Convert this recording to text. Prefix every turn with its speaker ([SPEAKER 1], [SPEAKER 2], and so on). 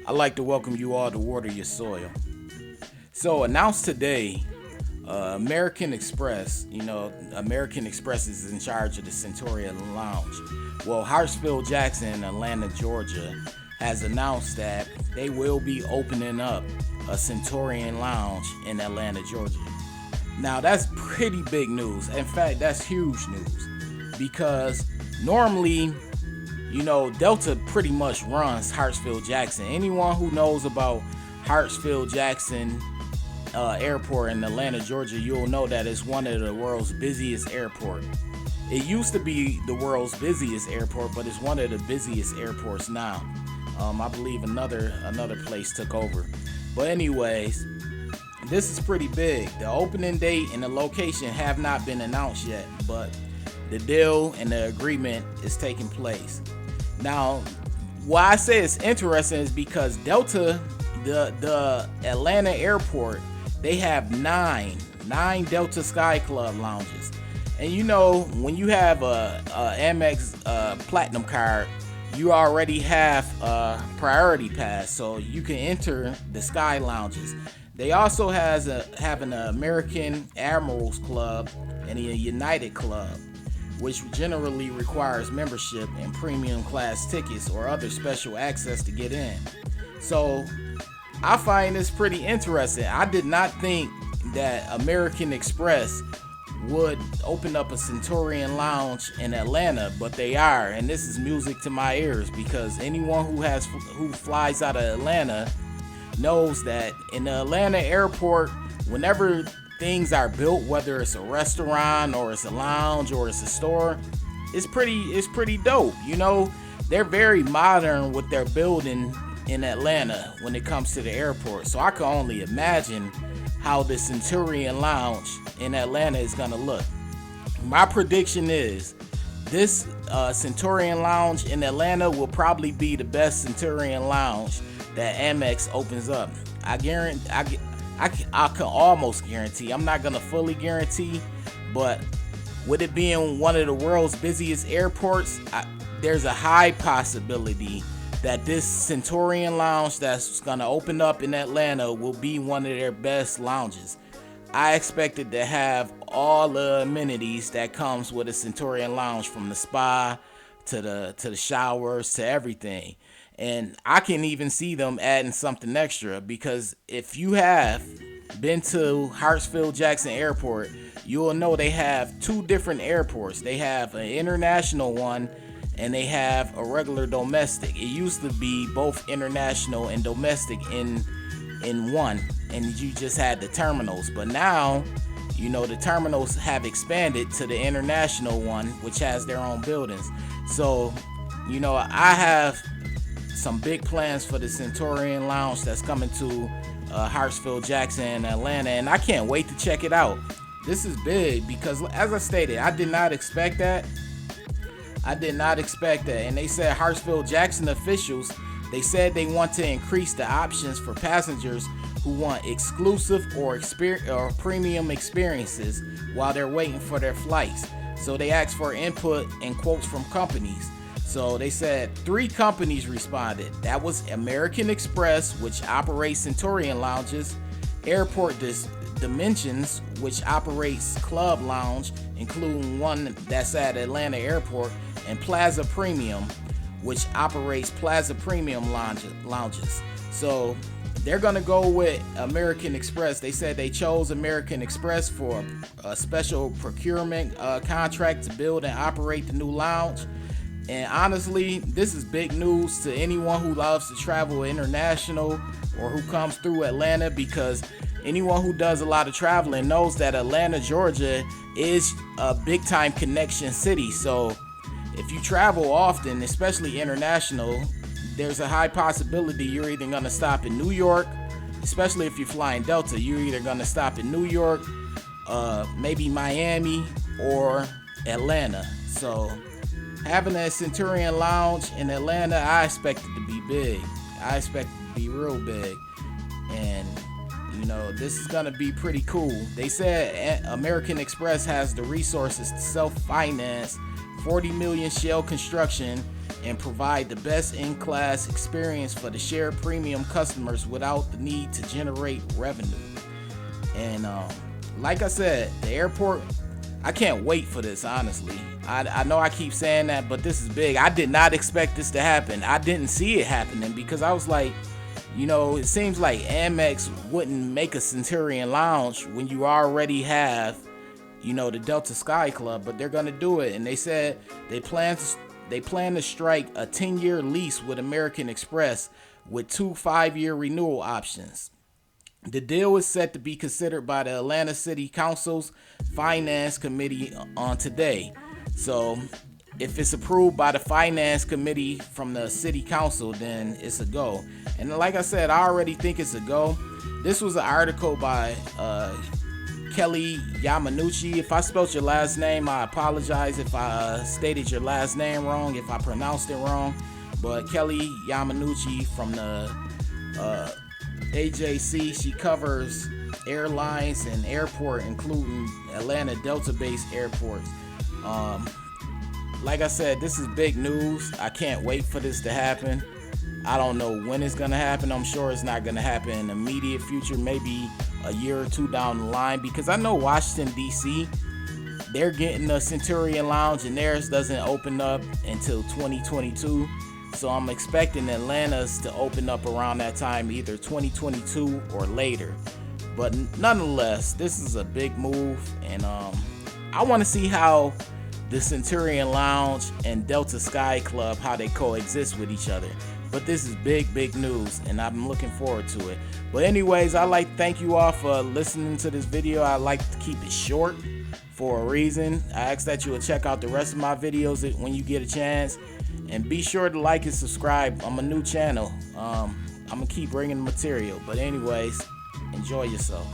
[SPEAKER 1] I'd like to welcome you all to Water Your Soil. So, announced today, American Express, American Express is in charge of the Centurion Lounge. Well, Hartsfield Jackson in Atlanta, Georgia, has announced that they will be opening up a Centurion Lounge in Atlanta, Georgia. Now, that's pretty big news. In fact, that's huge news because normally, Delta pretty much runs Hartsfield Jackson. Anyone who knows about Hartsfield Jackson Airport in Atlanta, Georgia, you'll know that it's one of the world's busiest airports. It used to be the world's busiest airport, but it's one of the busiest airports now. I believe another place took over. But anyways, this is pretty big. The opening date and the location have not been announced yet, but the deal and the agreement is taking place. Now, why I say it's interesting is because Delta, the Atlanta airport, they have nine Delta Sky Club lounges. And when you have a Amex Platinum card, you already have a priority pass, so you can enter the Sky Lounges. They also have an American Admirals Club and a United Club, which generally requires membership and premium class tickets or other special access to get in. So I find this pretty interesting. I did not think that American Express would open up a Centurion Lounge in Atlanta, but they are, and this is music to my ears because anyone who flies out of Atlanta knows that in the Atlanta airport, whenever things are built, whether it's a restaurant or it's a lounge or it's a store, it's pretty dope. They're very modern with their building in Atlanta when it comes to the airport. So I can only imagine how the Centurion Lounge in Atlanta is gonna look. My prediction is this Centurion Lounge in Atlanta will probably be the best Centurion Lounge that Amex opens up. I can almost guarantee. I'm not gonna fully guarantee, but with it being one of the world's busiest airports, there's a high possibility that this Centurion Lounge that's gonna open up in Atlanta will be one of their best lounges. I expect it to have all the amenities that comes with a Centurion Lounge, from the spa to the showers to everything. And I can even see them adding something extra, because if you have been to Hartsfield Jackson Airport, you will know they have two different airports. They have an international one and they have a regular domestic. It used to be both international and domestic in one, and you just had the terminals. But now, the terminals have expanded to the international one, which has their own buildings. So, I have some big plans for the Centurion Lounge that's coming to Hartsfield Jackson in Atlanta, and I can't wait to check it out. This is big because, as I stated, I did not expect that. And they said Hartsfield Jackson officials, they said they want to increase the options for passengers who want exclusive or premium experiences while they're waiting for their flights. So they asked for input and quotes from companies. So they said 3 companies responded. That was American Express, which operates Centurion Lounges, Airport Dimensions, which operates Club Lounge, including one that's at Atlanta Airport, and Plaza Premium, which operates Plaza Premium lounges. So they're gonna go with American Express. They said they chose American Express for a special procurement contract to build and operate the new lounge. And honestly, this is big news to anyone who loves to travel international or who comes through Atlanta, because anyone who does a lot of traveling knows that Atlanta, Georgia is a big time connection city. So if you travel often, especially international, there's a high possibility you're either going to stop in New York, especially if you're flying Delta. You're either going to stop in New York, maybe Miami, or Atlanta. So having a Centurion Lounge in Atlanta, I expect it to be big. I expect it to be real big. And this is gonna be pretty cool. They said American Express has the resources to self-finance 40 million shell construction and provide the best in-class experience for the shared premium customers without the need to generate revenue. And like I said, the airport, I can't wait for this, honestly. I know I keep saying that, but this is big. I did not expect this to happen. I didn't see it happening because I was like, it seems like Amex wouldn't make a Centurion Lounge when you already have, the Delta Sky Club, but they're gonna do it. And they said they plan to strike a 10-year lease with American Express with 2 5-year renewal options. The deal is set to be considered by the Atlanta City Council's Finance Committee on today. So if it's approved by the Finance Committee from the City Council, then it's a go. And like I said, I already think it's a go. This was an article by Kelly Yamanouchi. If I spelled your last name, I apologize if I stated your last name wrong, if I pronounced it wrong. But Kelly Yamanouchi from the AJC, she covers airlines and airport, including Atlanta Delta-based airports. Like I said, this is big news. I can't wait for this to happen. I don't know when it's gonna happen. I'm sure it's not gonna happen in the immediate future, maybe a year or two down the line, because I know Washington DC, they're getting a Centurion Lounge and theirs doesn't open up until 2022. So I'm expecting Atlanta's to open up around that time, either 2022 or later. But nonetheless, this is a big move, and I want to see how the Centurion Lounge and Delta Sky Club, how they coexist with each other. But this is big news, and I'm looking forward to it. But anyways, I'd like to thank you all for listening to this video. I like to keep it short for a reason. I ask that you will check out the rest of my videos when you get a chance. And be sure to like and subscribe. I'm a new channel. I'm going to keep bringing material. But anyways, enjoy yourself.